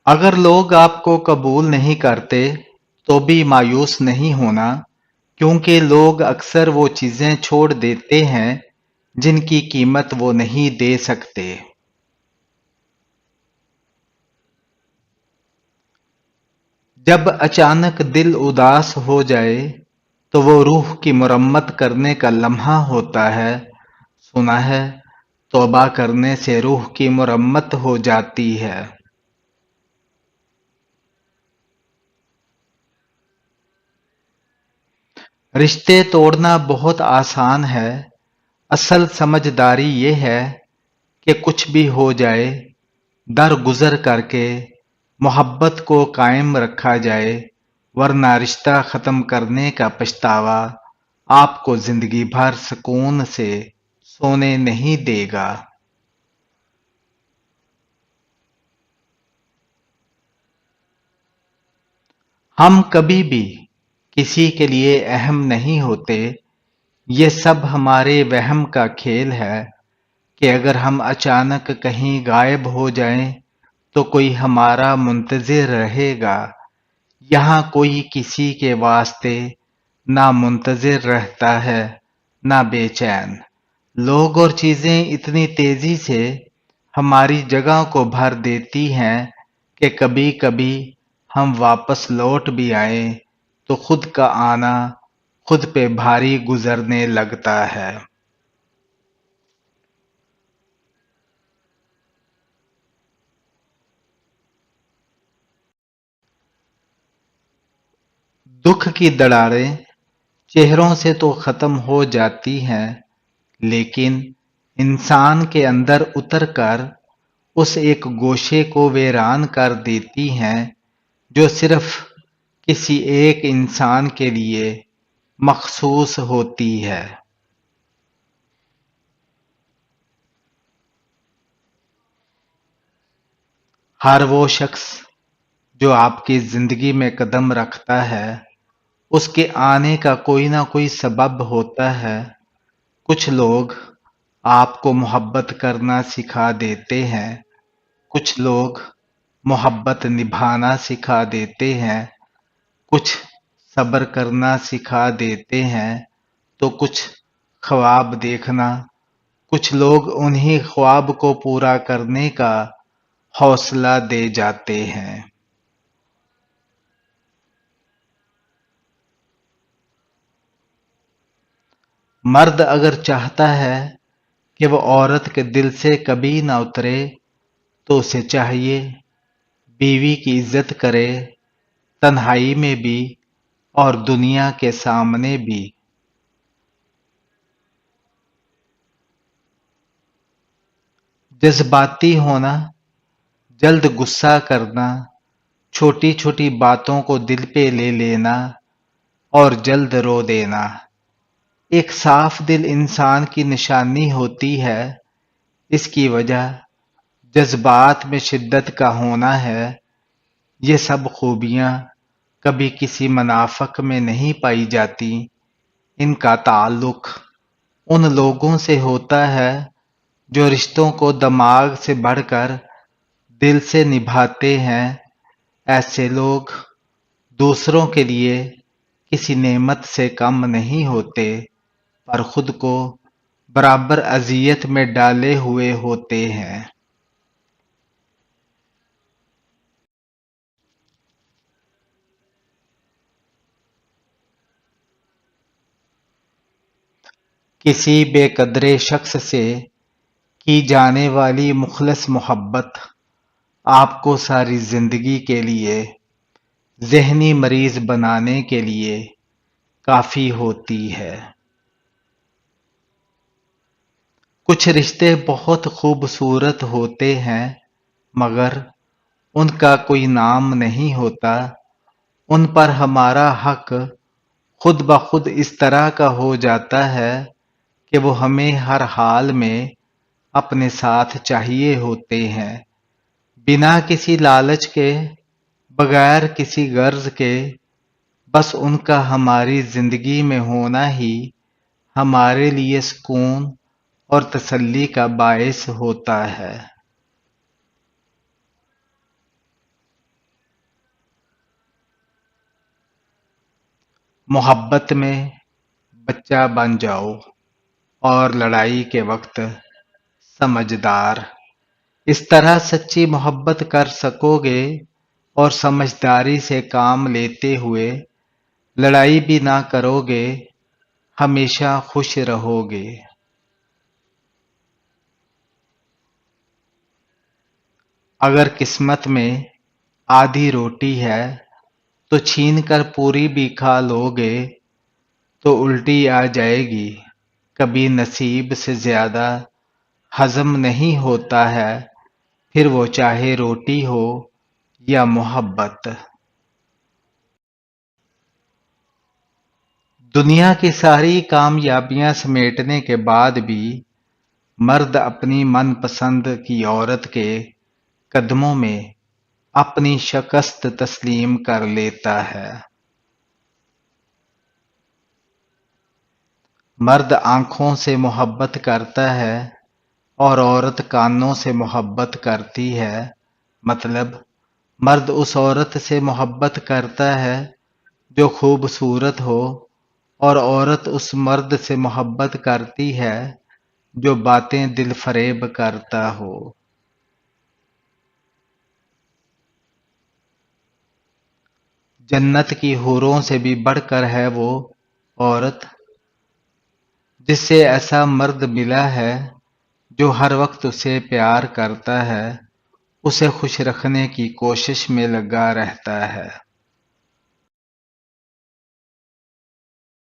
اگر لوگ آپ کو قبول نہیں کرتے تو بھی مایوس نہیں ہونا، کیونکہ لوگ اکثر وہ چیزیں چھوڑ دیتے ہیں جن کی قیمت وہ نہیں دے سکتے۔ جب اچانک دل اداس ہو جائے تو وہ روح کی مرمت کرنے کا لمحہ ہوتا ہے۔ سنا ہے توبہ کرنے سے روح کی مرمت ہو جاتی ہے۔ رشتے توڑنا بہت آسان ہے، اصل سمجھداری یہ ہے کہ کچھ بھی ہو جائے درگزر کر کے محبت کو قائم رکھا جائے، ورنہ رشتہ ختم کرنے کا پچھتاوا آپ کو زندگی بھر سکون سے سونے نہیں دے گا۔ ہم کبھی بھی کسی کے لیے اہم نہیں ہوتے، یہ سب ہمارے وہم کا کھیل ہے کہ اگر ہم اچانک کہیں غائب ہو جائیں تو کوئی ہمارا منتظر رہے گا۔ یہاں کوئی کسی کے واسطے نہ منتظر رہتا ہے نہ بے چین۔ لوگ اور چیزیں اتنی تیزی سے ہماری جگہ کو بھر دیتی ہیں کہ کبھی کبھی ہم واپس لوٹ بھی آئیں تو خود کا آنا خود پہ بھاری گزرنے لگتا ہے۔ دکھ کی دراڑیں چہروں سے تو ختم ہو جاتی ہیں، لیکن انسان کے اندر اتر کر اس ایک گوشے کو ویران کر دیتی ہیں جو صرف کسی ایک انسان کے لیے مخصوص ہوتی ہے۔ ہر وہ شخص جو آپ کی زندگی میں قدم رکھتا ہے اس کے آنے کا کوئی نہ کوئی سبب ہوتا ہے۔ کچھ لوگ آپ کو محبت کرنا سکھا دیتے ہیں، کچھ لوگ محبت نبھانا سکھا دیتے ہیں، کچھ صبر کرنا سکھا دیتے ہیں تو کچھ خواب دیکھنا۔ کچھ لوگ انہی خواب کو پورا کرنے کا حوصلہ دے جاتے ہیں۔ مرد اگر چاہتا ہے کہ وہ عورت کے دل سے کبھی نہ اترے تو اسے چاہیے بیوی کی عزت کرے، تنہائی میں بھی اور دنیا کے سامنے بھی۔ جذباتی ہونا، جلد غصہ کرنا، چھوٹی چھوٹی باتوں کو دل پہ لے لینا اور جلد رو دینا ایک صاف دل انسان کی نشانی ہوتی ہے۔ اس کی وجہ جذبات میں شدت کا ہونا ہے۔ یہ سب خوبیاں کبھی کسی منافق میں نہیں پائی جاتی، ان کا تعلق ان لوگوں سے ہوتا ہے جو رشتوں کو دماغ سے بڑھ کر دل سے نبھاتے ہیں۔ ایسے لوگ دوسروں کے لیے کسی نعمت سے کم نہیں ہوتے، پر خود کو برابر اذیت میں ڈالے ہوئے ہوتے ہیں۔ کسی بے قدرے شخص سے کی جانے والی مخلص محبت آپ کو ساری زندگی کے لیے ذہنی مریض بنانے کے لیے کافی ہوتی ہے۔ کچھ رشتے بہت خوبصورت ہوتے ہیں مگر ان کا کوئی نام نہیں ہوتا، ان پر ہمارا حق خود بخود اس طرح کا ہو جاتا ہے کہ وہ ہمیں ہر حال میں اپنے ساتھ چاہیے ہوتے ہیں، بنا کسی لالچ کے، بغیر کسی غرض کے۔ بس ان کا ہماری زندگی میں ہونا ہی ہمارے لیے سکون اور تسلی کا باعث ہوتا ہے۔ محبت میں بچہ بن جاؤ اور لڑائی کے وقت سمجھدار۔ اس طرح سچی محبت کر سکو گے اور سمجھداری سے کام لیتے ہوئے لڑائی بھی نہ کرو گے، ہمیشہ خوش رہو گے۔ اگر قسمت میں آدھی روٹی ہے تو چھین کر پوری بھی کھا لو گے تو الٹی آ جائے گی۔ کبھی نصیب سے زیادہ ہضم نہیں ہوتا ہے، پھر وہ چاہے روٹی ہو یا محبت۔ دنیا کی ساری کامیابیاں سمیٹنے کے بعد بھی مرد اپنی من پسند کی عورت کے قدموں میں اپنی شکست تسلیم کر لیتا ہے۔ مرد آنکھوں سے محبت کرتا ہے اور عورت کانوں سے محبت کرتی ہے، مطلب مرد اس عورت سے محبت کرتا ہے جو خوبصورت ہو اور عورت اس مرد سے محبت کرتی ہے جو باتیں دل فریب کرتا ہو۔ جنت کی حوروں سے بھی بڑھ کر ہے وہ عورت جس سے ایسا مرد ملا ہے جو ہر وقت اسے پیار کرتا ہے، اسے خوش رکھنے کی کوشش میں لگا رہتا ہے۔